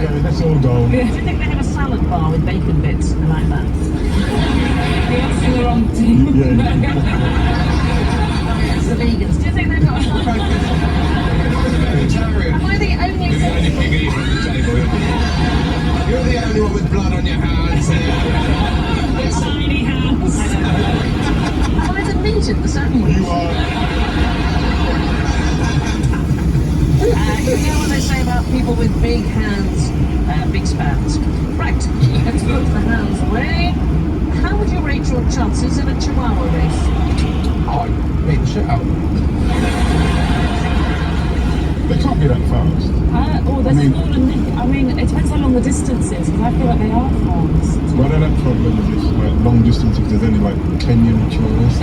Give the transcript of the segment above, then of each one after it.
Yeah, let's all go. Do you think they have a salad bar with bacon bits? I like that. You're asking the wrong thing. It's the vegans. Do you think they've got a Am I the only You're the only one with blood on your hands. Tiny hands. Am I the meat in the sandwich? You are. You hear what they say about people with big hands, big spans. Right, let's put the hands away. How would you rate your chances in a Chihuahua race? Oh, beat the shit out. They can't be that fast. They're smaller than this. I mean, it depends how long the distance is, because I feel like they are fast. Why don't that problem is if like long distance, if there's any like Kenyan Chihuahuas?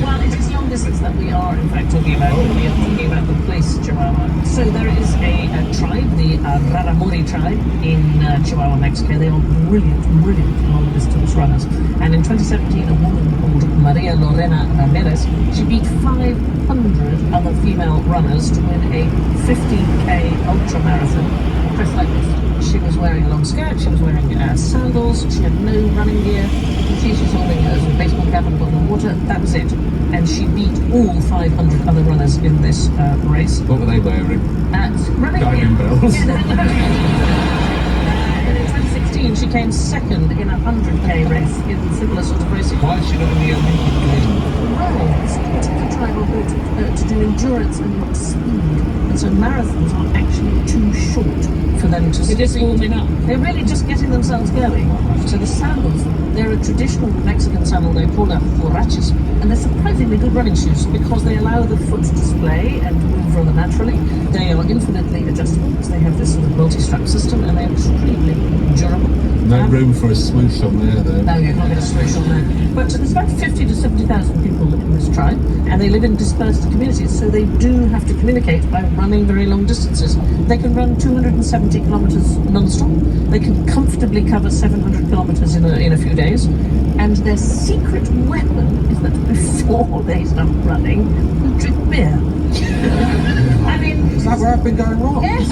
Well, it is long distance that we are, in fact, talking about. We are talking about the place Chihuahua. So there is a tribe, the Rarámuri tribe in Chihuahua, Mexico. They are brilliant long-distance runners. And in 2017, a woman called Maria Lorena Ramirez, she beat 500 other female runners to win a 50K ultra marathon dressed like this. She was wearing a long skirt, she was wearing sandals, she had no running gear. She's holding a baseball cap and a bottle of water. That was it. And she beat all 500 other runners in this race. What were they wearing? Running Diving bells. And in 2016, she came second in a 100k race in similar sort of racing. Why is she not in the Olympic Games? Well, it's a tribe of to do endurance and not speed. And so marathons are actually too short for them to They're just warming up. They're really just getting themselves going. So the sandals, they're a traditional Mexican sandal. They're called huaraches, and they're surprisingly good running shoes because they allow the foot to splay and move rather naturally. They are infinitely adjustable because they have this sort of multi-strap system, and they're extremely durable. No room for a swoosh on there, though. No, you can't get a swoosh on there. But there's about 50 to 70,000 people in this tribe, and they live in dispersed communities, so they do have to communicate by running very long distances. They can run 270 kilometers non-stop. They can comfortably cover 700 kilometers in a few days. And their secret weapon is that before they start running, they drink beer. I mean, Is that where I've been going wrong? yes.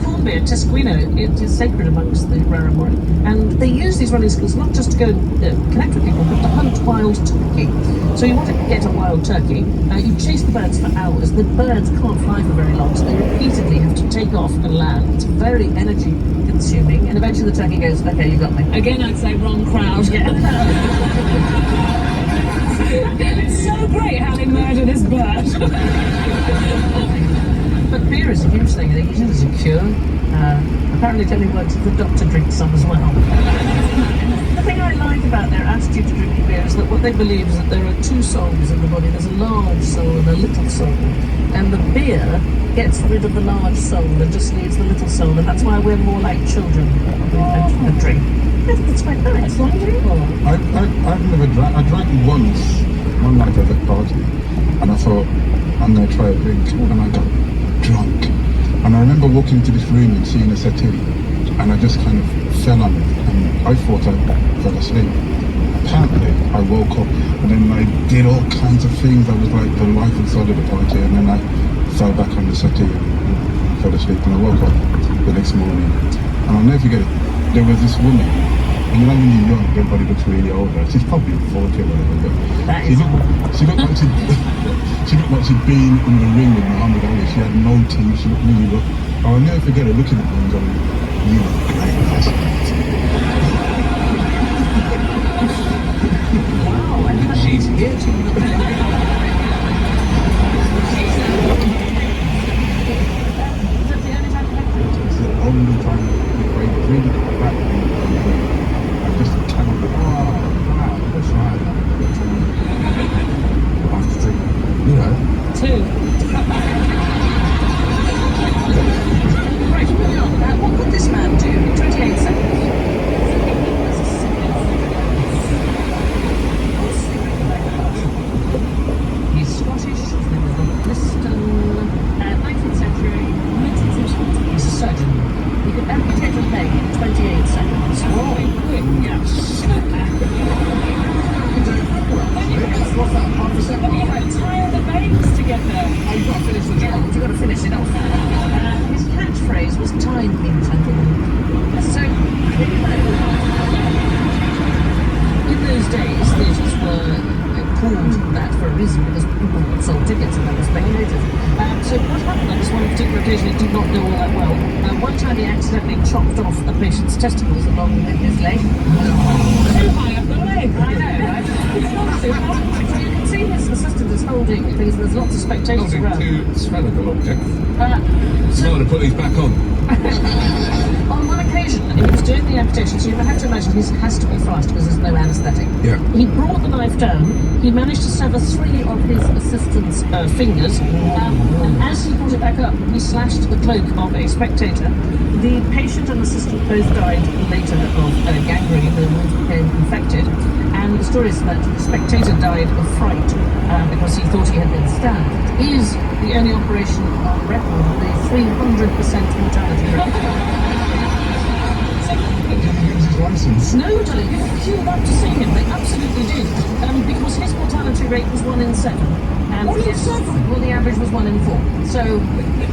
Corn beer, Tesquino, it is sacred amongst the Rarámuri. And they use these running skills not just to go connect with people, but to hunt wild turkey. So you want to get a wild turkey, you chase the birds for hours. The birds can't fly for very long, so they repeatedly have to take off and land. It's very energy consuming, and eventually the turkey goes, okay, you got me. Again, I'd say wrong crowd. Yeah. It's so great how they murder this bird. But beer is a huge thing. They use it as a cure. Apparently it only works if the doctor drinks some as well. The thing I like about their attitude to drinking beer is that what they believe is that there are two souls in the body. There's a large soul and a little soul. And the beer gets rid of the large soul and just leaves the little soul. And that's why we're more like children when we drink. I think it's quite nice. I've never drank. I drank once, one night at a party, and I thought, I'm going to try a drink, and I got drunk. And I remember walking into this room and seeing a settee, and I just kind of fell on it, and I thought I fell asleep. Apparently, I woke up, and then I did all kinds of things. I was like the life inside of the party, and then I fell back on the settee and fell asleep, and I woke up the next morning. And I'll never forget it. There was this woman, and you know when you're young, everybody looks really older. She's probably 40 or whatever, but she looked like she'd been in the ring with Muhammad Ali. She had no teeth, she looked really rough. I'll never forget her looking at me and going, you look great last night. Wow, and she's here to It's the only time I drink that I just cannot go, wow, that's right. I have to drink, you know. Two. Right, moving on. What could this man do in 28 seconds? So what happened on this one particular occasion, he did not know all that well. One time he accidentally chopped off a patient's testicles along with his leg. Too high up the leg. I know, right? It's not too high. So you can see his assistant is holding, because there's lots of spectators Holding around. two spherical objects. So I'm going to put these back on. on one occasion, he was doing the amputation, so you have to imagine this has to be fast because there's no anaesthetic. Yeah. He brought the knife down, he managed to sever 3 of his assistant's fingers, and as he brought it back up, he slashed the cloak of a spectator. The patient and assistant both died later of gangrene, the wounds became infected, and the story is that the spectator died of fright because he thought he had been stabbed. It is the only operation on record with a 300% mortality rate. Did he lose his license? No, darling, people queued up to see him. They absolutely did. Because his mortality rate was 1 in 7. And 1 in 7? Well, the average was 1 in 4. So,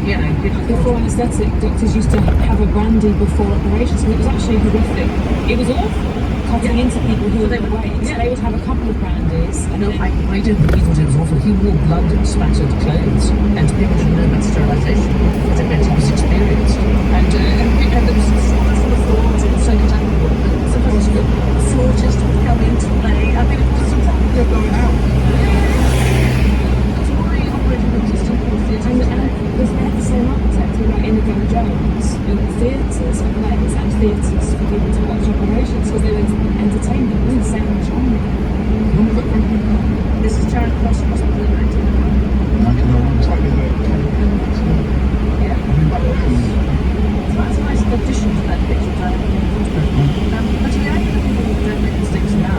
you know, Before anaesthetic, doctors used to have a brandy before operations, and it was actually horrific. It was awful. Cutting into people who were awake. yeah. They would have a couple of brandies. And no, then, I don't think he thought it was awful. He wore blood and spattered clothes, and people didn't know about sterilisation. But it meant he was experienced. And there was so much for the floor to so much alcohol. Sometimes the flautist would come in to play. I mean, it was a problem. You're going out. That's why operating rooms are still called theatre. was they had the same architect who wrote Inigo Jones in theatres for plays and theatres for people to watch operations because they were entertainment in the same genre. This is Charing Cross Hospital in 1901. 1901, slightly late. Yeah. So that's a nice addition to that picture, which I haven't even thought about. But yeah, I think people don't make mistakes now.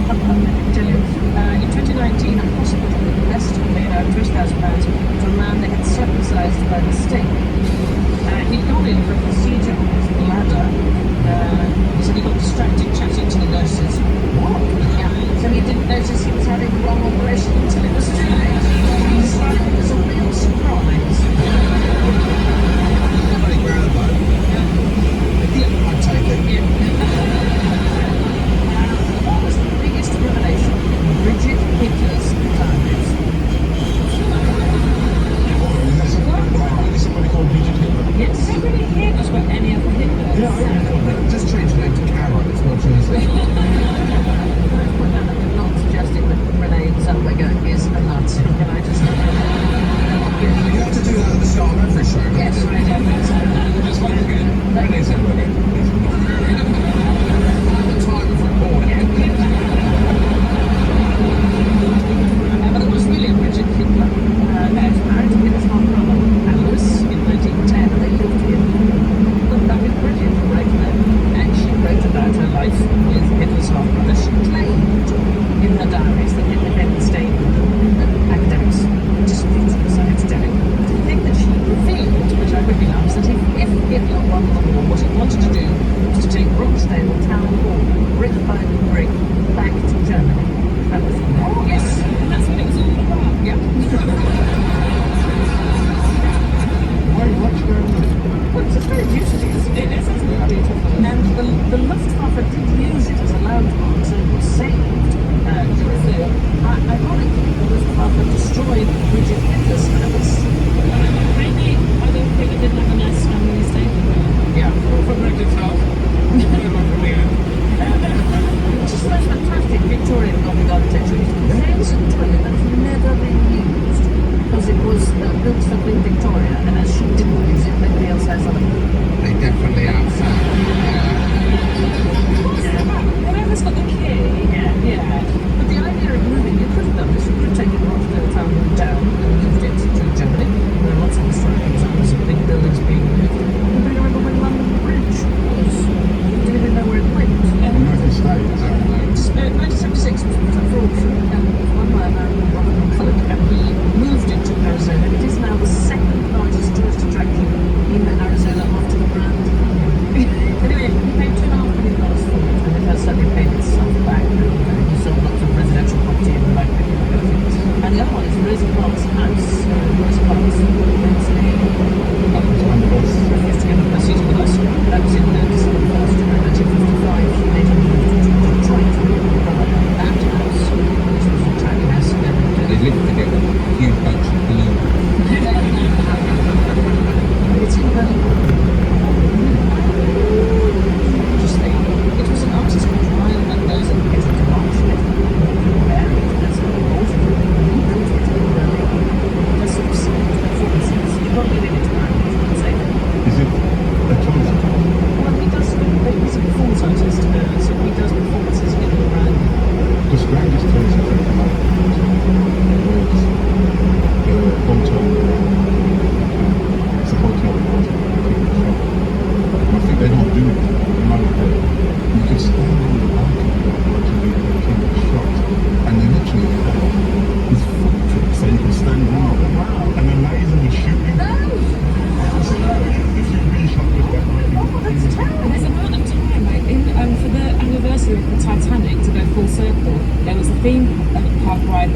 Let me tell you. In 2019, a hospital in the West paid out £20,000 to a man they had circumcised by mistake. He'd gone in for a procedure on his bladder. He said he got distracted chatting to the nurses. What? Yeah. So he didn't notice he was having the wrong operation until it was too late. He decided it was a real surprise. Nobody grabbed the boat. Yeah, I'd take it. Yeah. What was the biggest revelation in Bridget Hitler's diaries? Somebody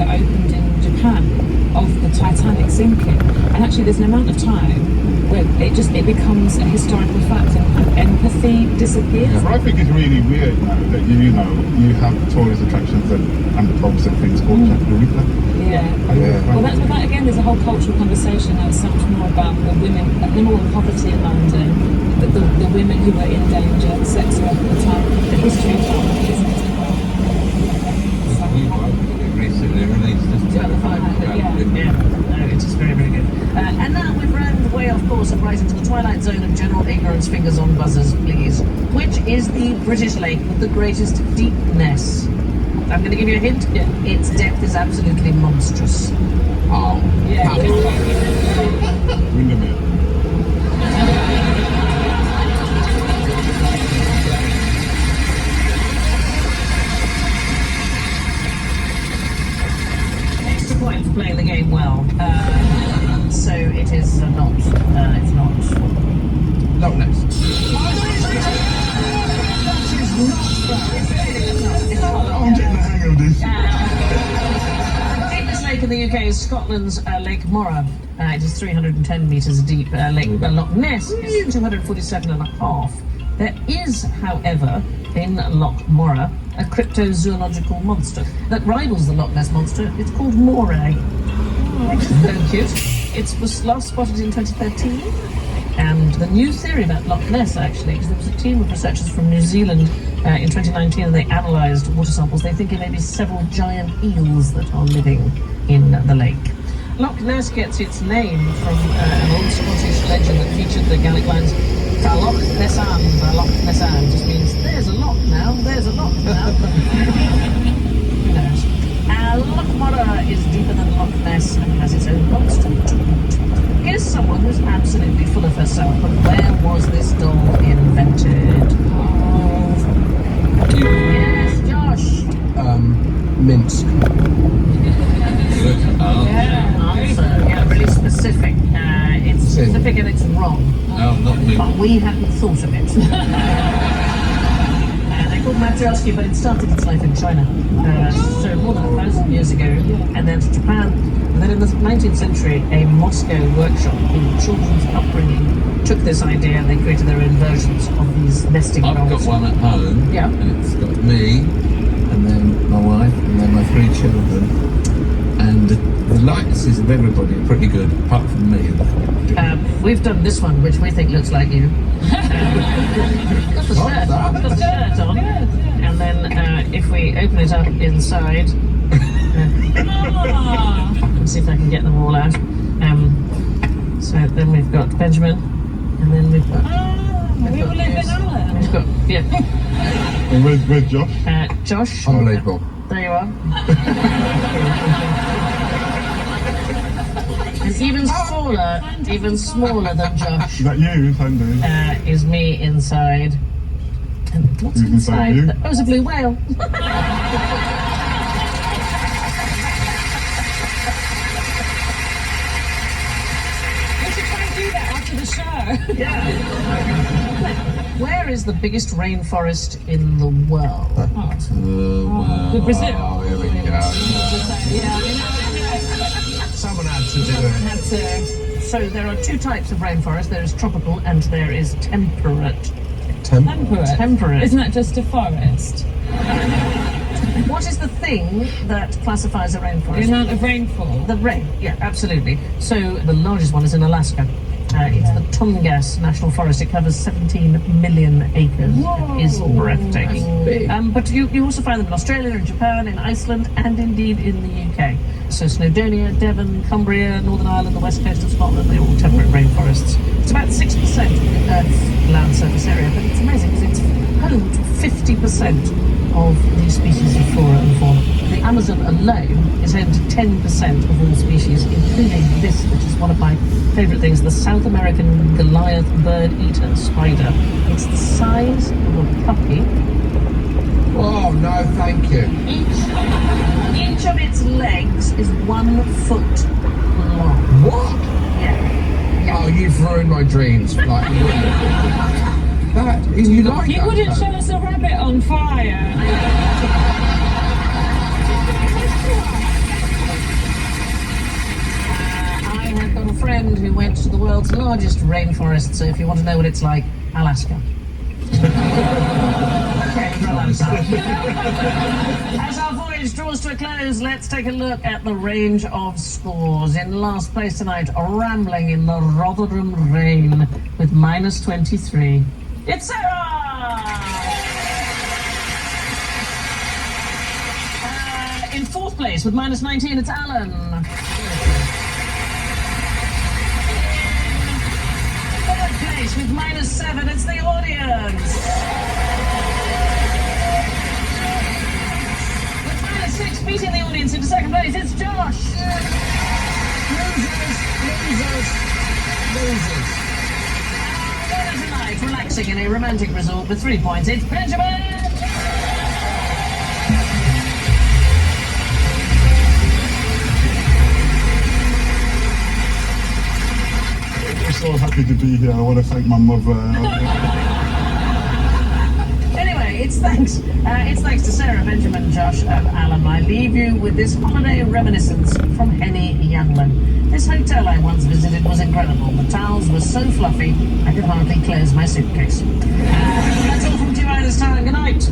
that opened in Japan of the Titanic sinking, and actually there's an amount of time where it becomes a historical fact and empathy disappears. So I think it's really weird now that you have tourist attractions and pubs and things called Jack the Ripper. Yeah. Well, that again, there's a whole cultural conversation now. It's so much more about the women, number one, poverty in London, but the women who were in danger, sex work at the time, the history of that business. Recently released this. Yeah, no, it is very, very good. And now we've rounded way off course and right into the twilight zone of general ignorance. Fingers on buzzers, please. Which is the British lake with the greatest deepness? I'm going to give you a hint. Yeah. Its depth is absolutely monstrous. Oh, Yeah. Windermere. Extra point for playing the game well. So it is not. It's not. Loch Ness. I'm getting the hang of this. The deepest lake in the UK is Scotland's Lake Moira. It is 310 metres deep. Loch Ness is 247.5. There is, however, in Loch Moira, a cryptozoological monster that rivals the Loch Ness monster. It's called Moray. Very cute. It was last spotted in 2013. And the new theory about Loch Ness, actually, because there was a team of researchers from New Zealand in 2019 and they analysed water samples. They think there may be several giant eels that are living in the lake. Loch Ness gets its name from an old Scottish legend that featured the Gaelic lines "Ta Loch Nessan, Ta Loch Nessan," just means there's a loch now, there's a loch now. Who knows? Loch Moira is deeper than Loch Ness and has its own monster. Here's someone who's absolutely full of herself, but where was this doll invented? Yes, Josh. Minsk. Yeah, really specific. It's specific and it's wrong. No, not me. But we hadn't thought of it. They're called Matryoshki, but it started its life in China. So more than 1,000 years ago, and then to Japan. And then in the 19th century, a Moscow workshop in children's upbringing took this idea and they created their own versions of these nesting I've dolls. got one at home. Yeah. And it's got me, and then my wife, and then my 3 children. And the likenesses of everybody are pretty good, apart from me. We've done this one, which we think looks like you. Got the shirt on. And then if we open it up inside, let's see if I can get them all out. So then we've got Benjamin, and then we've got. We all live in Ireland. We've got And where's Josh? Josh. Unbelievable. There you are. And even smaller than Josh, Is that you, Sandy? is me inside. And what's Who's inside you? Oh, it's a blue whale. We should try and do that after the show. Yeah. Where is the biggest rainforest in the world? With Brazil. Oh, here we go. Someone had to do it. So there are 2 types of rainforest. There is tropical and there is temperate. Temperate. Isn't that just a forest? What is the thing that classifies a The rainforest? amount of rainfall. The rain, yeah, absolutely. So the largest one is in Alaska. It's the Tongass National Forest. It covers 17 million acres. Whoa. It is breathtaking. Big. But you also find them in Australia, in Japan, in Iceland, and indeed in the UK. So Snowdonia, Devon, Cumbria, Northern Ireland, the west coast of Scotland, they're all temperate rainforests. It's about 6% of the Earth's land surface area, but it's amazing because it's home to 50% of the species of flora and fauna. The Amazon alone is home to 10% of all species, including this, which is one of my favourite things, the South American Goliath bird-eater spider. It's the size of a puppy. Oh, no, thank you. Each of its legs is 1 foot long. What? Yeah. Oh, you've ruined my dreams. Like, that, you like You that? wouldn't show us a rabbit on fire. friend who went to the world's largest rainforest, so if you want to know what it's like, Alaska. Okay, as our voyage draws to a close, let's take a look at the range of scores. In last place tonight, rambling in the Rotherham rain with -23. It's Sarah! In fourth place with -19, it's Alan. Third place with -7, it's the audience. With -6, beating the audience into second place, it's Josh. Losers. Winner tonight, relaxing in a romantic resort with 3 points, it's Benjamin. I'm so happy to be here. I want to thank my mother. Anyway, it's thanks to Sarah, Benjamin, Josh, and Alan. I leave you with this holiday reminiscence from Henny Youngman. This hotel I once visited was incredible. The towels were so fluffy, I could hardly close my suitcase. That's all from 2 hours this time. Good night.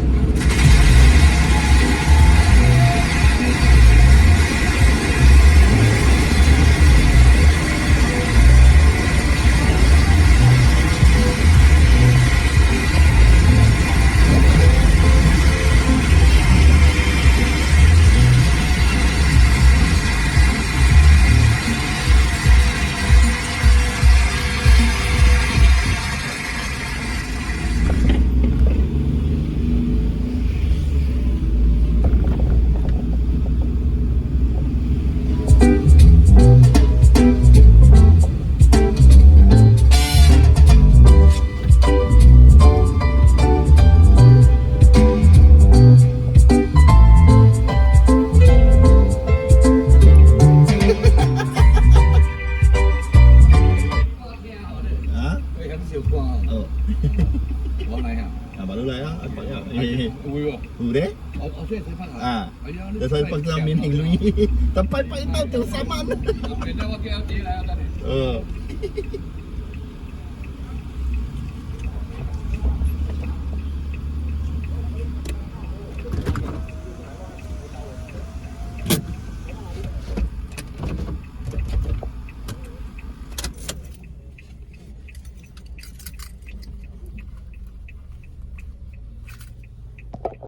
Dah saya paksa meaning lui. Sampai Pak tahu tu saman.